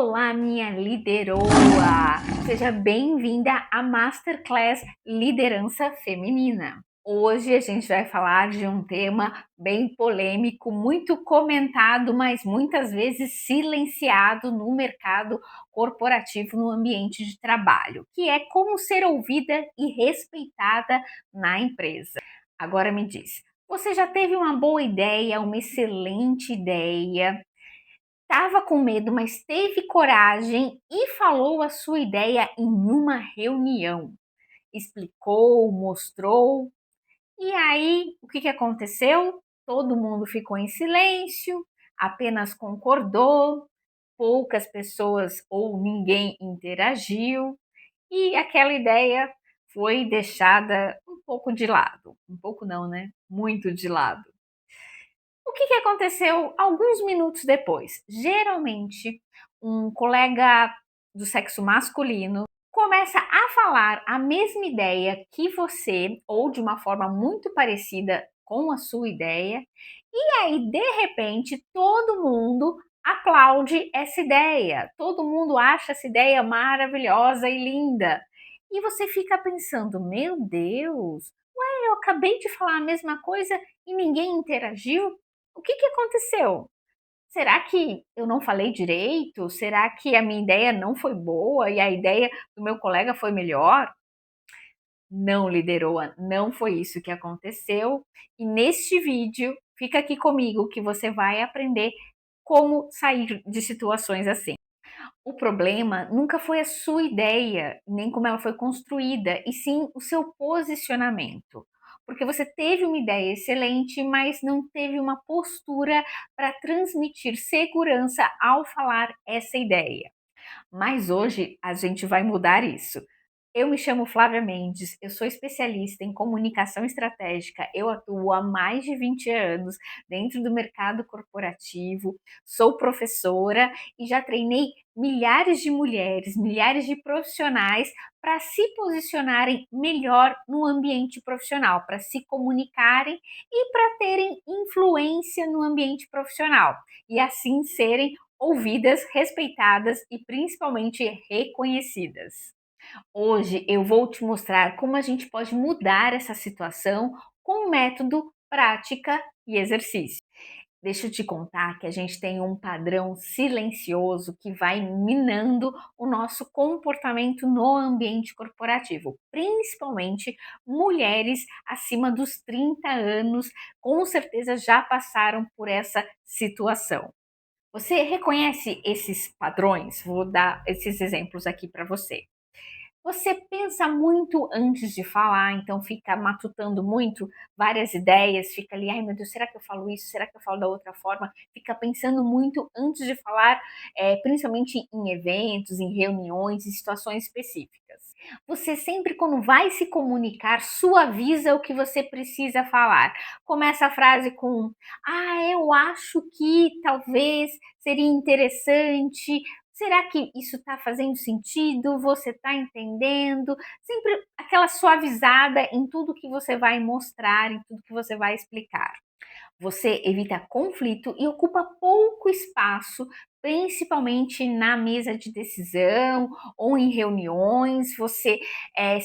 Olá, minha lideroa! Seja bem-vinda à Masterclass Liderança Feminina. Hoje a gente vai falar de um tema bem polêmico, muito comentado, mas muitas vezes silenciado no mercado corporativo, no ambiente de trabalho, que é como ser ouvida e respeitada na empresa. Agora me diz, você já teve uma boa ideia, uma excelente ideia? Estava com medo, mas teve coragem e falou a sua ideia em uma reunião. Explicou, mostrou. E aí, o que aconteceu? Todo mundo ficou em silêncio, apenas concordou, poucas pessoas ou ninguém interagiu, e aquela ideia foi deixada um pouco de lado. Um pouco não, né? Muito de lado. O que aconteceu alguns minutos depois? Geralmente, um colega do sexo masculino começa a falar a mesma ideia que você, ou de uma forma muito parecida com a sua ideia, e aí, de repente, todo mundo aplaude essa ideia, todo mundo acha essa ideia maravilhosa e linda. E você fica pensando: meu Deus, ué, eu acabei de falar a mesma coisa e ninguém interagiu? O que aconteceu? Será que eu não falei direito? Será que a minha ideia não foi boa e a ideia do meu colega foi melhor? Não, lideroa, não foi isso que aconteceu. E neste vídeo, fica aqui comigo que você vai aprender como sair de situações assim. O problema nunca foi a sua ideia, nem como ela foi construída, e sim o seu posicionamento. Porque você teve uma ideia excelente, mas não teve uma postura para transmitir segurança ao falar essa ideia. Mas hoje a gente vai mudar isso. Eu me chamo Flávia Mendes, eu sou especialista em comunicação estratégica, eu atuo há mais de 20 anos dentro do mercado corporativo, sou professora e já treinei milhares de mulheres, milhares de profissionais para se posicionarem melhor no ambiente profissional, para se comunicarem e para terem influência no ambiente profissional e assim serem ouvidas, respeitadas e principalmente reconhecidas. Hoje eu vou te mostrar como a gente pode mudar essa situação com método, prática e exercício. Deixa eu te contar que a gente tem um padrão silencioso que vai minando o nosso comportamento no ambiente corporativo, principalmente mulheres acima dos 30 anos, com certeza já passaram por essa situação. Você reconhece esses padrões? Vou dar esses exemplos aqui para você. Você pensa muito antes de falar, então fica matutando muito várias ideias, fica ali, ai meu Deus, será que eu falo isso? Será que eu falo da outra forma? Fica pensando muito antes de falar, principalmente em eventos, em reuniões, em situações específicas. Você sempre, quando vai se comunicar, suaviza o que você precisa falar. Começa a frase com, eu acho que talvez seria interessante. Será que isso está fazendo sentido? Você está entendendo? Sempre aquela suavizada em tudo que você vai mostrar, em tudo que você vai explicar. Você evita conflito e ocupa pouco espaço, principalmente na mesa de decisão ou em reuniões.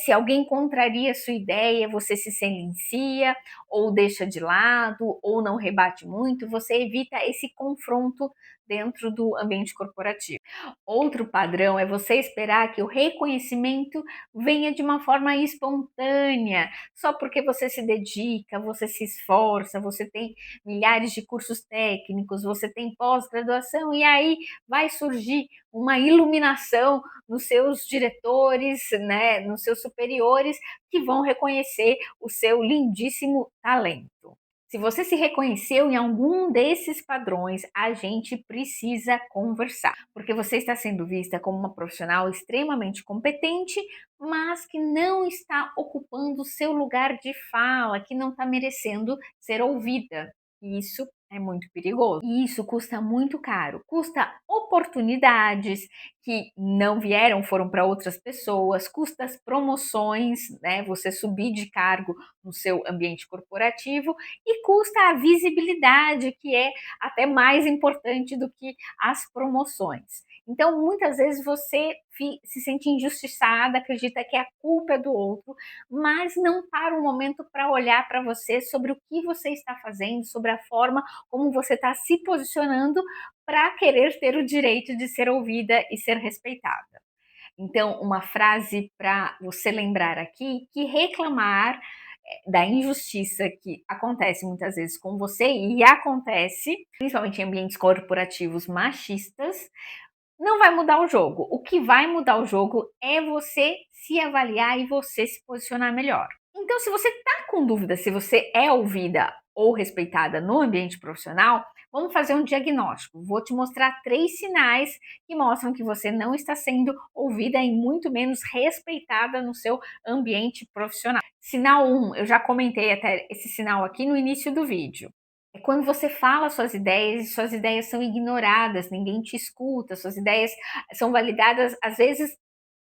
Se alguém contraria a sua ideia, você se silencia ou deixa de lado ou não rebate muito. Você evita esse confronto dentro do ambiente corporativo. Outro padrão é você esperar que o reconhecimento venha de uma forma espontânea, só porque você se dedica, você se esforça, você tem milhares de cursos técnicos, você tem pós-graduação e aí vai surgir uma iluminação nos seus diretores, né, nos seus superiores que vão reconhecer o seu lindíssimo talento. Se você se reconheceu em algum desses padrões, a gente precisa conversar, porque você está sendo vista como uma profissional extremamente competente, mas que não está ocupando o seu lugar de fala, que não está merecendo ser ouvida. E isso é muito perigoso. E isso custa muito caro. Custa oportunidades que não vieram, foram para outras pessoas, custa as promoções, né? Você subir de cargo no seu ambiente corporativo e custa a visibilidade, que é até mais importante do que as promoções. Então, muitas vezes você se sente injustiçada, acredita que a culpa é do outro, mas não para um momento para olhar para você sobre o que você está fazendo, sobre a forma como você está se posicionando para querer ter o direito de ser ouvida e ser respeitada. Então, uma frase para você lembrar aqui, que reclamar da injustiça que acontece muitas vezes com você e acontece, principalmente em ambientes corporativos machistas, não vai mudar o jogo. O que vai mudar o jogo é você se avaliar e você se posicionar melhor. Então, se você está com dúvida se você é ouvida ou respeitada no ambiente profissional, vamos fazer um diagnóstico. Vou te mostrar 3 sinais que mostram que você não está sendo ouvida e muito menos respeitada no seu ambiente profissional. Sinal 1, eu já comentei até esse sinal aqui no início do vídeo. É quando você fala suas ideias e suas ideias são ignoradas, ninguém te escuta, suas ideias são validadas, às vezes,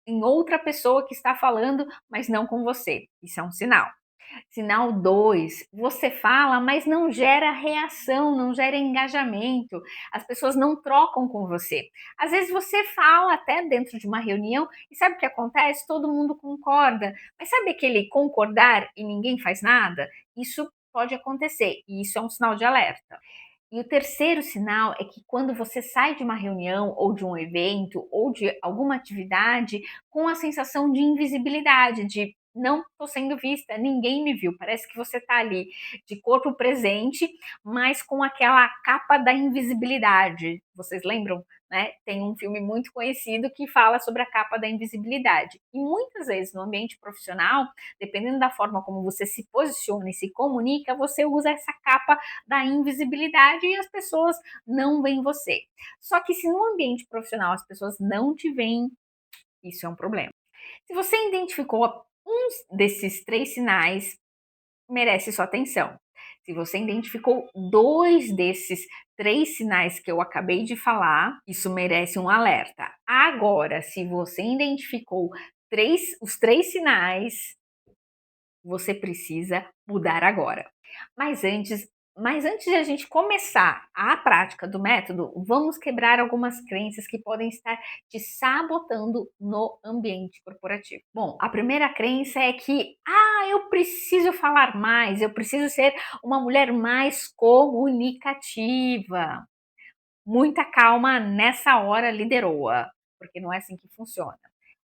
em outra pessoa que está falando, mas não com você. Isso é um sinal. Sinal 2, você fala, mas não gera reação, não gera engajamento, as pessoas não trocam com você. Às vezes você fala até dentro de uma reunião e sabe o que acontece? Todo mundo concorda, mas sabe aquele concordar e ninguém faz nada? Isso pode acontecer e isso é um sinal de alerta. E o terceiro sinal é que quando você sai de uma reunião ou de um evento ou de alguma atividade com a sensação de invisibilidade, de não estou sendo vista, ninguém me viu. Parece que você está ali de corpo presente, mas com aquela capa da invisibilidade. Vocês lembram? Né? Tem um filme muito conhecido que fala sobre a capa da invisibilidade. E muitas vezes no ambiente profissional, dependendo da forma como você se posiciona e se comunica, você usa essa capa da invisibilidade e as pessoas não veem você. Só que se no ambiente profissional as pessoas não te veem, isso é um problema. Se você identificou um desses 3 sinais, merece sua atenção. Se você identificou 2 desses 3 sinais que eu acabei de falar, isso merece um alerta. Agora, se você identificou os 3 sinais, você precisa mudar agora. Mas antes, mas antes de a gente começar a prática do método, vamos quebrar algumas crenças que podem estar te sabotando no ambiente corporativo. Bom, a primeira crença é que, eu preciso falar mais, eu preciso ser uma mulher mais comunicativa. Muita calma nessa hora, lideroa, porque não é assim que funciona.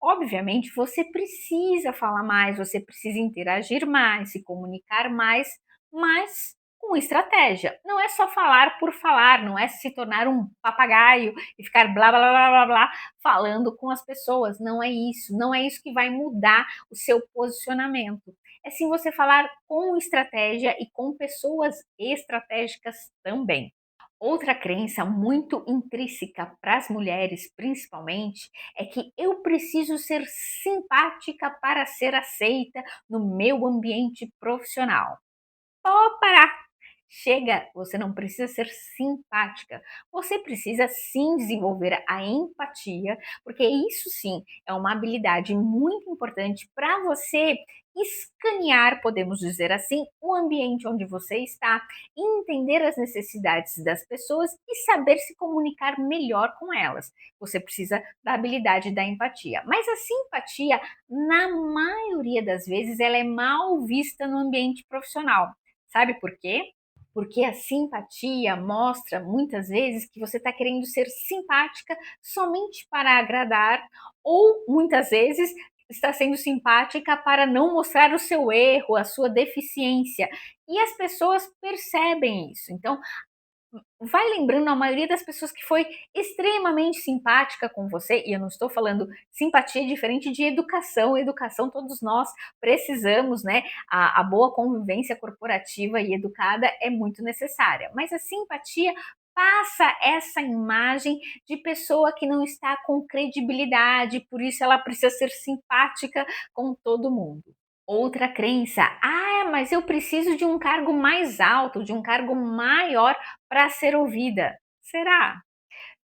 Obviamente, você precisa falar mais, você precisa interagir mais, se comunicar mais, mas com estratégia. Não é só falar por falar, não é se tornar um papagaio e ficar blá blá blá blá blá falando com as pessoas. Não é isso. Não é isso que vai mudar o seu posicionamento. É sim você falar com estratégia e com pessoas estratégicas também. Outra crença muito intrínseca para as mulheres, principalmente, é que eu preciso ser simpática para ser aceita no meu ambiente profissional. Opa! Chega, você não precisa ser simpática. Você precisa sim desenvolver a empatia, porque isso sim é uma habilidade muito importante para você escanear, podemos dizer assim, o ambiente onde você está, entender as necessidades das pessoas e saber se comunicar melhor com elas. Você precisa da habilidade da empatia. Mas a simpatia, na maioria das vezes, ela é mal vista no ambiente profissional. Sabe por quê? Porque a simpatia mostra muitas vezes que você está querendo ser simpática somente para agradar, ou muitas vezes está sendo simpática para não mostrar o seu erro, a sua deficiência. E as pessoas percebem isso. Então, vai lembrando a maioria das pessoas que foi extremamente simpática com você, e eu não estou falando simpatia diferente de educação. Educação todos nós precisamos, né? A boa convivência corporativa e educada é muito necessária, mas a simpatia passa essa imagem de pessoa que não está com credibilidade, por isso ela precisa ser simpática com todo mundo. Outra crença, mas eu preciso de um cargo mais alto, de um cargo maior para ser ouvida. Será?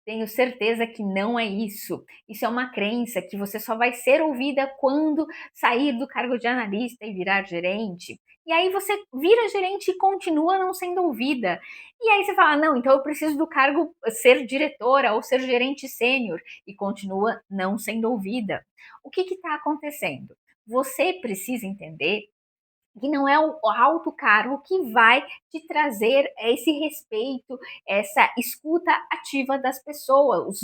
Tenho certeza que não é isso. Isso é uma crença que você só vai ser ouvida quando sair do cargo de analista e virar gerente. E aí você vira gerente e continua não sendo ouvida. E aí você fala: "Não, então eu preciso do cargo ser diretora ou ser gerente sênior", e continua não sendo ouvida. O que está acontecendo? Você precisa entender que não é o alto cargo que vai te trazer esse respeito, essa escuta ativa das pessoas,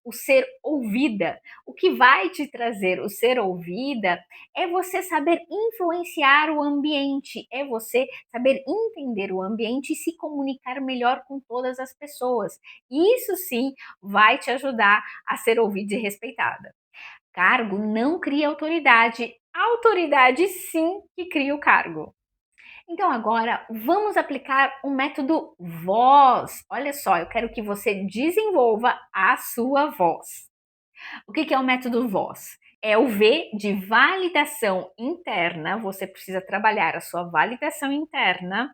o ser ouvida. O que vai te trazer o ser ouvida é você saber influenciar o ambiente, é você saber entender o ambiente e se comunicar melhor com todas as pessoas. Isso sim vai te ajudar a ser ouvida e respeitada. Cargo não cria autoridade. Autoridade sim que cria o cargo. Então agora vamos aplicar o método voz. Olha só, eu quero que você desenvolva a sua voz. O que é o método voz? É o V de validação interna. Você precisa trabalhar a sua validação interna.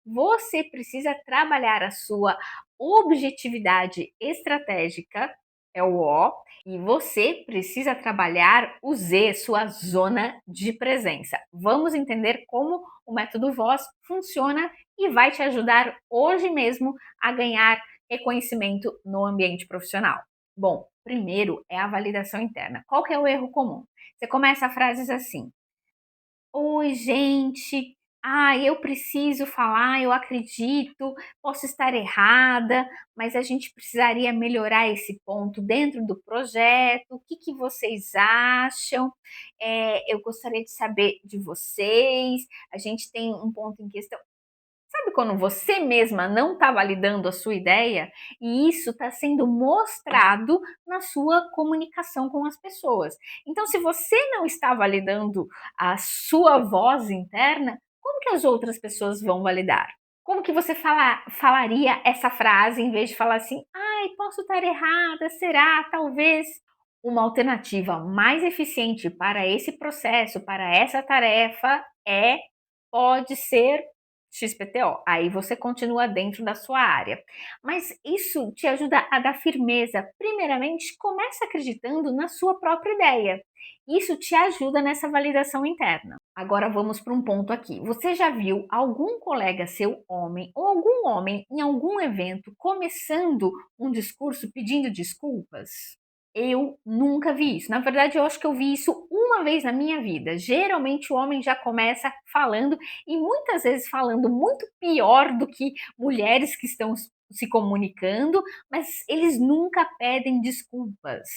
Você precisa trabalhar a sua objetividade estratégica, é o O, e você precisa trabalhar o Z, sua zona de presença. Vamos entender como o método Voz funciona e vai te ajudar hoje mesmo a ganhar reconhecimento no ambiente profissional. Bom, primeiro é a validação interna. Qual que é o erro comum? Você começa frases assim: "Oi, gente. Eu preciso falar, eu acredito, posso estar errada, mas a gente precisaria melhorar esse ponto dentro do projeto. O que vocês acham? Eu gostaria de saber de vocês. A gente tem um ponto em questão." Sabe quando você mesma não está validando a sua ideia e isso está sendo mostrado na sua comunicação com as pessoas? Então, se você não está validando a sua voz interna, como que as outras pessoas vão validar? Como que você falaria essa frase em vez de falar assim: "Ai, posso estar errada, será? Talvez." Uma alternativa mais eficiente para esse processo, para essa tarefa, pode ser XPTO. Aí você continua dentro da sua área. Mas isso te ajuda a dar firmeza. Primeiramente, comece acreditando na sua própria ideia. Isso te ajuda nessa validação interna. Agora vamos para um ponto aqui. Você já viu algum colega seu homem ou algum homem em algum evento começando um discurso pedindo desculpas? Eu nunca vi isso. Na verdade, eu acho que eu vi isso uma vez na minha vida. Geralmente o homem já começa falando e muitas vezes falando muito pior do que mulheres que estão se comunicando, mas eles nunca pedem desculpas.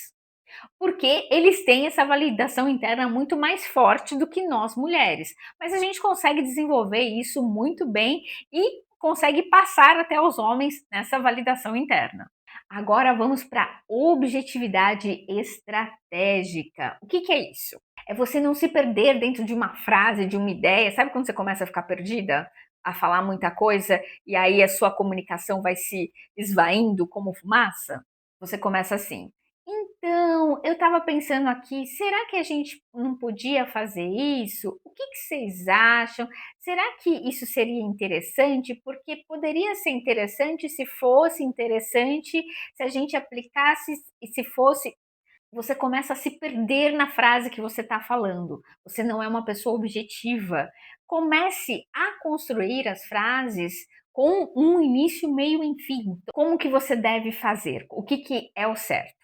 Porque eles têm essa validação interna muito mais forte do que nós mulheres. Mas a gente consegue desenvolver isso muito bem e consegue passar até os homens nessa validação interna. Agora vamos para objetividade estratégica. O que é isso? É você não se perder dentro de uma frase, de uma ideia. Sabe quando você começa a ficar perdida? A falar muita coisa e aí a sua comunicação vai se esvaindo como fumaça? Você começa assim: "Então, eu estava pensando aqui, será que a gente não podia fazer isso? O que vocês acham? Será que isso seria interessante? Porque poderia ser interessante se fosse interessante, se a gente aplicasse e se fosse." Você começa a se perder na frase que você está falando. Você não é uma pessoa objetiva. Comece a construir as frases com um início, meio e fim. Como que você deve fazer? O que é o certo?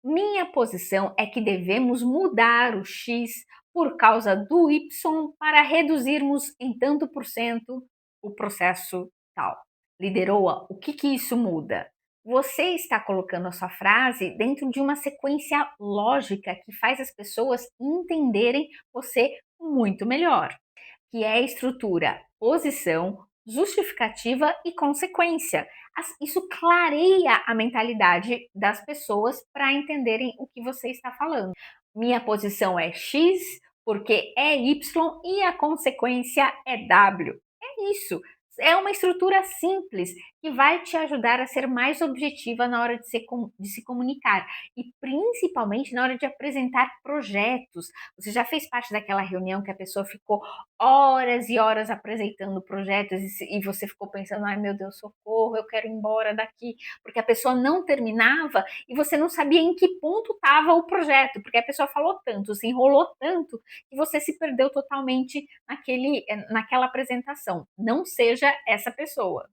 Minha posição é que devemos mudar o X por causa do Y para reduzirmos em tanto por cento o processo tal. Lideroa, o que isso muda? Você está colocando a sua frase dentro de uma sequência lógica que faz as pessoas entenderem você muito melhor, que é a estrutura posição, justificativa e consequência. Isso clareia a mentalidade das pessoas para entenderem o que você está falando. Minha posição é X porque é Y e a consequência é W. É isso. É uma estrutura simples que vai te ajudar a ser mais objetiva na hora de se comunicar e principalmente na hora de apresentar projetos. Você já fez parte daquela reunião que a pessoa ficou horas e horas apresentando projetos e você ficou pensando, ai meu Deus, socorro, eu quero ir embora daqui, porque a pessoa não terminava e você não sabia em que ponto estava o projeto, porque a pessoa falou tanto, se enrolou tanto, que você se perdeu totalmente naquela apresentação. Não seja essa pessoa.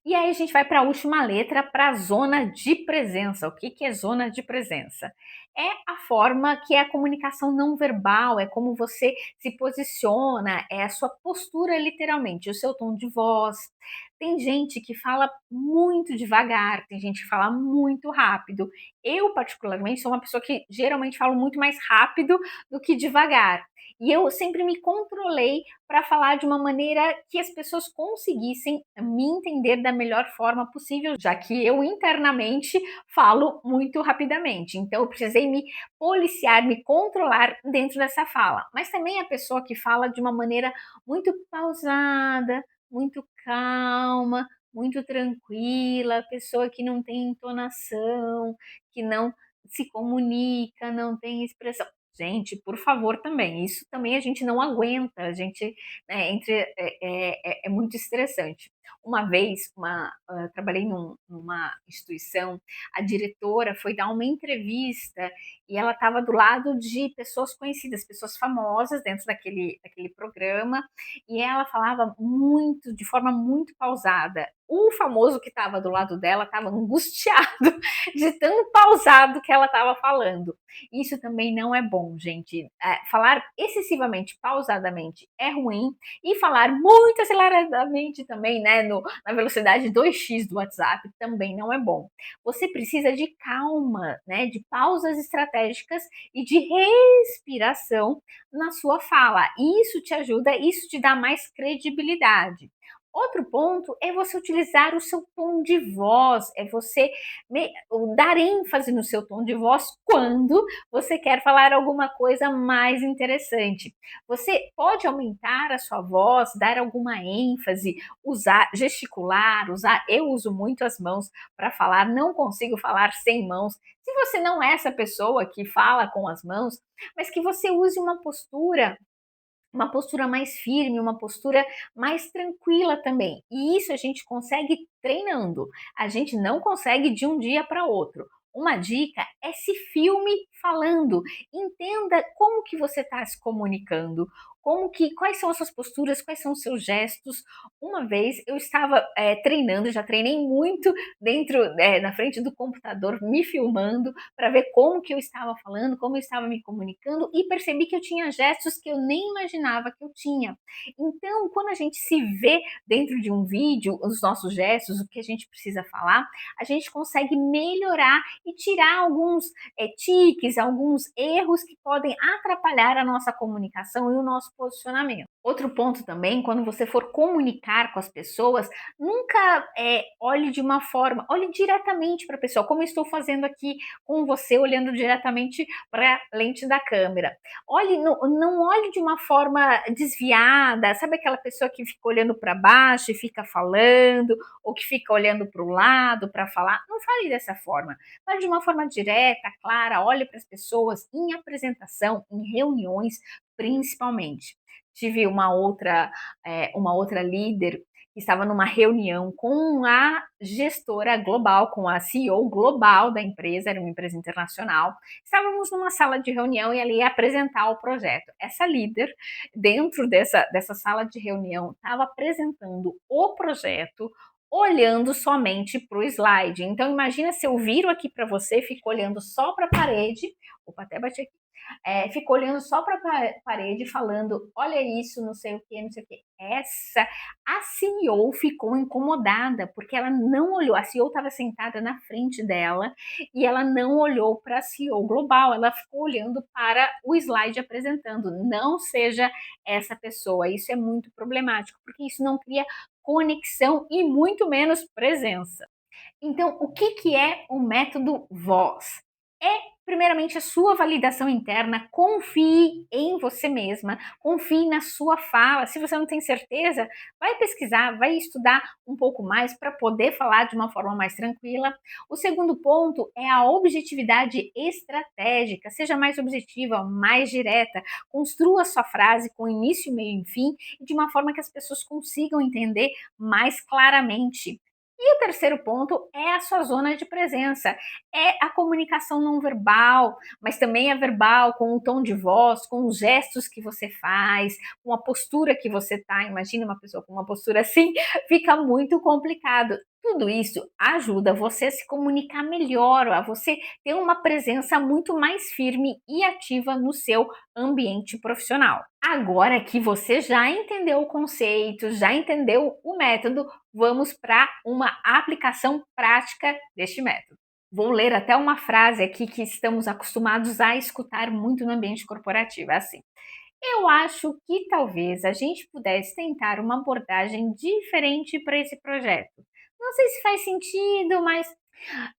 E aí a gente vai para a última letra, para a zona de presença. O que, que é zona de presença? É a forma que é a comunicação não verbal, é como você se posiciona, é a sua postura literalmente, o seu tom de voz. Tem gente que fala muito devagar, tem gente que fala muito rápido. Eu, particularmente, sou uma pessoa que geralmente falo muito mais rápido do que devagar. E eu sempre me controlei para falar de uma maneira que as pessoas conseguissem me entender da melhor forma possível, já que eu internamente falo muito rapidamente. Então eu precisei me policiar, me controlar dentro dessa fala. Mas também a pessoa que fala de uma maneira muito pausada, muito calma, muito tranquila, a pessoa que não tem entonação, que não se comunica, não tem expressão. Gente, por favor, também. Isso também a gente não aguenta. A gente, né, é muito estressante. Uma vez, trabalhei numa instituição, a diretora foi dar uma entrevista e ela estava do lado de pessoas conhecidas, pessoas famosas dentro daquele programa, e ela falava muito, de forma muito pausada. O famoso que estava do lado dela estava angustiado de tão pausado que ela estava falando. Isso também não é bom, gente. Falar excessivamente pausadamente é ruim e falar muito aceleradamente também, né, na velocidade 2x do WhatsApp também não é bom. Você precisa de calma, né, de pausas estratégicas e de respiração na sua fala. Isso te ajuda, isso te dá mais credibilidade. Outro ponto é você utilizar o seu tom de voz, é você dar ênfase no seu tom de voz quando você quer falar alguma coisa mais interessante. Você pode aumentar a sua voz, dar alguma ênfase, usar, gesticular, usar. Eu uso muito as mãos para falar, não consigo falar sem mãos. Se você não é essa pessoa que fala com as mãos, mas que você use uma postura mais firme, uma postura mais tranquila também. E isso a gente consegue treinando. A gente não consegue de um dia para outro. Uma dica é se filme falando. Entenda como que você está se comunicando, quais são as suas posturas, quais são os seus gestos. Uma vez eu estava treinando, já treinei muito dentro, na frente do computador, me filmando para ver como que eu estava falando, como eu estava me comunicando e percebi que eu tinha gestos que eu nem imaginava que eu tinha. Então, quando a gente se vê dentro de um vídeo, os nossos gestos, o que a gente precisa falar, a gente consegue melhorar e tirar alguns tiques, alguns erros que podem atrapalhar a nossa comunicação e o nosso posicionamento. Outro ponto também, quando você for comunicar com as pessoas, nunca olhe de uma forma, olhe diretamente para a pessoa, como eu estou fazendo aqui com você, olhando diretamente para a lente da câmera. Olhe, não olhe de uma forma desviada, sabe aquela pessoa que fica olhando para baixo e fica falando, ou que fica olhando para o lado para falar? Não fale dessa forma. Fale de uma forma direta, clara, olhe para as pessoas em apresentação, em reuniões, principalmente. Tive uma outra líder que estava numa reunião com a gestora global, com a CEO global da empresa, era uma empresa internacional. Estávamos numa sala de reunião e ela ia apresentar o projeto. Essa líder, dentro dessa sala de reunião, estava apresentando o projeto, olhando somente para o slide. Então, imagina se eu viro aqui para você, fico olhando só para a parede, opa, até bati aqui, fica olhando só para a parede falando, olha isso, não sei o que, não sei o que. A CEO ficou incomodada, porque ela não olhou, a CEO estava sentada na frente dela, e ela não olhou para a CEO global, ela ficou olhando para o slide apresentando. Não seja essa pessoa, isso é muito problemático, porque isso não cria conexão e muito menos presença. Então, o que é o método voz? É Primeiramente, a sua validação interna, confie em você mesma, confie na sua fala. Se você não tem certeza, vai pesquisar, vai estudar um pouco mais para poder falar de uma forma mais tranquila. O segundo ponto é a objetividade estratégica. Seja mais objetiva, mais direta. Construa sua frase com início, meio e fim, de uma forma que as pessoas consigam entender mais claramente. E o terceiro ponto é a sua zona de presença, é a comunicação não verbal, mas também é verbal, com o tom de voz, com os gestos que você faz, com a postura que você tá. Imagina uma pessoa com uma postura assim, fica muito complicado. Tudo isso ajuda você a se comunicar melhor, a você ter uma presença muito mais firme e ativa no seu ambiente profissional. Agora que você já entendeu o conceito, já entendeu o método, vamos para uma aplicação prática deste método. Vou ler até uma frase aqui que estamos acostumados a escutar muito no ambiente corporativo. É assim: eu acho que talvez a gente pudesse tentar uma abordagem diferente para esse projeto. Não sei se faz sentido, mas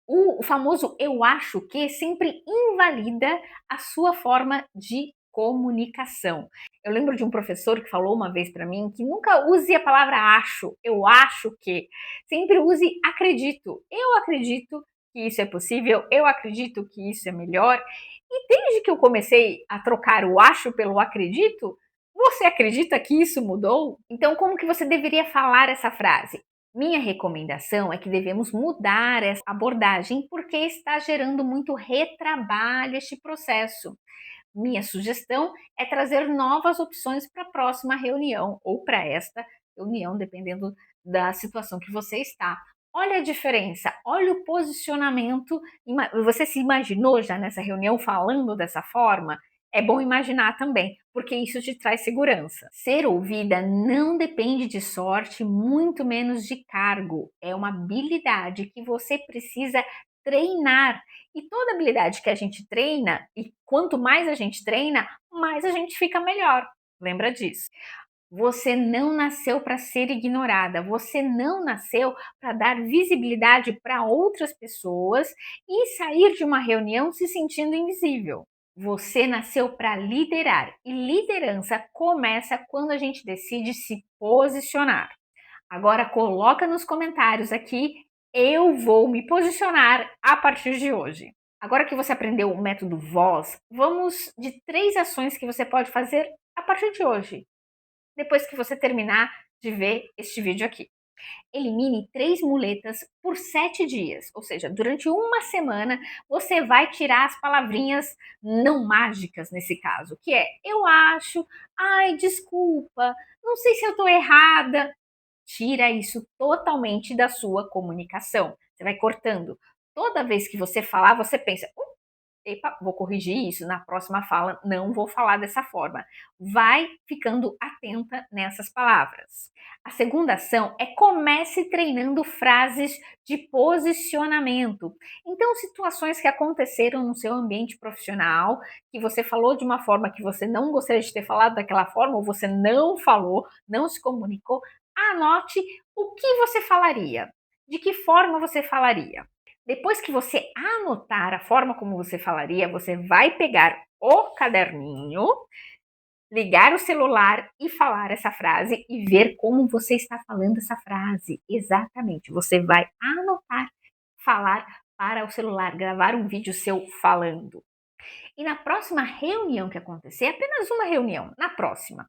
o famoso eu acho que sempre invalida a sua forma de comunicação. Eu lembro de um professor que falou uma vez para mim que nunca use a palavra acho, eu acho que. Sempre use acredito. Eu acredito que isso é possível, eu acredito que isso é melhor. E desde que eu comecei a trocar o acho pelo acredito, você acredita que isso mudou? Então, como que você deveria falar essa frase? Minha recomendação é que devemos mudar essa abordagem porque está gerando muito retrabalho este processo. Minha sugestão é trazer novas opções para a próxima reunião ou para esta reunião, dependendo da situação que você está. Olha a diferença, olha o posicionamento. Você se imaginou já nessa reunião falando dessa forma? É bom imaginar também, porque isso te traz segurança. Ser ouvida não depende de sorte, muito menos de cargo. É uma habilidade que você precisa treinar. E toda habilidade que a gente treina, e quanto mais a gente treina, mais a gente fica melhor. Lembra disso? Você não nasceu para ser ignorada, você não nasceu para dar visibilidade para outras pessoas e sair de uma reunião se sentindo invisível. Você nasceu para liderar e liderança começa quando a gente decide se posicionar. Agora coloca nos comentários aqui, eu vou me posicionar a partir de hoje. Agora que você aprendeu o método voz, vamos de 3 ações que você pode fazer a partir de hoje, depois que você terminar de ver este vídeo aqui. Elimine 3 muletas por 7 dias, ou seja, durante uma semana você vai tirar as palavrinhas não mágicas nesse caso, que é eu acho, ai desculpa, não sei se eu estou errada. Tira isso totalmente da sua comunicação. Você vai cortando. Toda vez que você falar, você pensa: epa, vou corrigir isso, na próxima fala não vou falar dessa forma. Vai ficando atenta nessas palavras. A segunda ação é comece treinando frases de posicionamento. Então, situações que aconteceram no seu ambiente profissional, que você falou de uma forma que você não gostaria de ter falado daquela forma, ou você não falou, não se comunicou, anote o que você falaria. De que forma você falaria? Depois que você anotar a forma como você falaria, você vai pegar o caderninho, ligar o celular e falar essa frase e ver como você está falando essa frase. Exatamente. Você vai anotar, falar para o celular, gravar um vídeo seu falando. E na próxima reunião que acontecer, apenas uma reunião, na próxima,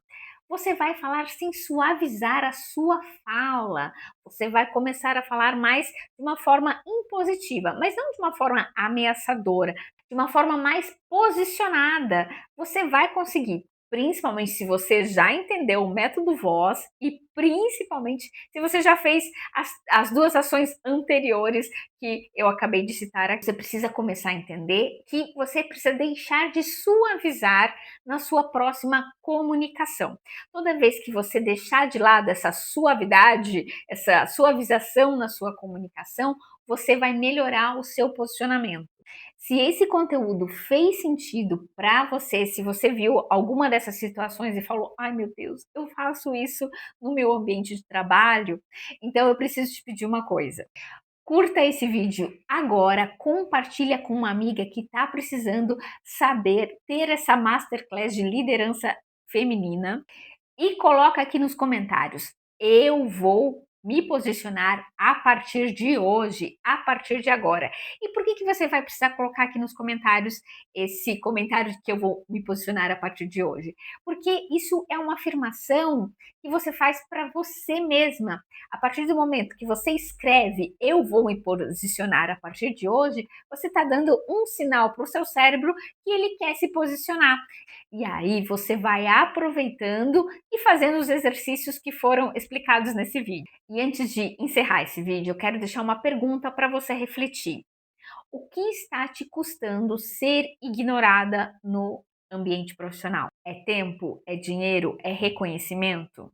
você vai falar sem suavizar a sua fala. Você vai começar a falar mais de uma forma impositiva, mas não de uma forma ameaçadora, de uma forma mais posicionada. Você vai conseguir, principalmente se você já entendeu o método voz e principalmente se você já fez as 2 ações anteriores que eu acabei de citar aqui. Você precisa começar a entender que você precisa deixar de suavizar na sua próxima comunicação. Toda vez que você deixar de lado essa suavidade, essa suavização na sua comunicação, você vai melhorar o seu posicionamento. Se esse conteúdo fez sentido para você, se você viu alguma dessas situações e falou: ai meu Deus, eu faço isso no meu ambiente de trabalho, então eu preciso te pedir uma coisa. Curta esse vídeo agora, compartilha com uma amiga que está precisando saber ter essa masterclass de liderança feminina e coloca aqui nos comentários: eu vou me posicionar a partir de hoje, a partir de agora. E por que você vai precisar colocar aqui nos comentários esse comentário de que eu vou me posicionar a partir de hoje? Porque isso é uma afirmação que você faz para você mesma. A partir do momento que você escreve eu vou me posicionar a partir de hoje, você está dando um sinal para o seu cérebro que ele quer se posicionar. E aí você vai aproveitando e fazendo os exercícios que foram explicados nesse vídeo. E antes de encerrar esse vídeo, eu quero deixar uma pergunta para você refletir. O que está te custando ser ignorada no ambiente profissional? É tempo? É dinheiro? É reconhecimento?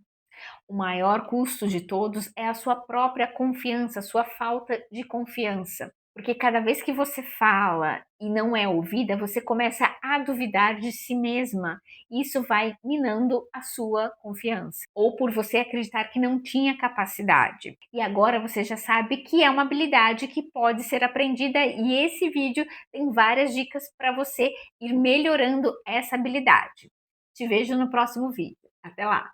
O maior custo de todos é a sua própria confiança, a sua falta de confiança. Porque cada vez que você fala e não é ouvida, você começa a duvidar de si mesma. Isso vai minando a sua confiança. Ou por você acreditar que não tinha capacidade. E agora você já sabe que é uma habilidade que pode ser aprendida, e esse vídeo tem várias dicas para você ir melhorando essa habilidade. Te vejo no próximo vídeo. Até lá!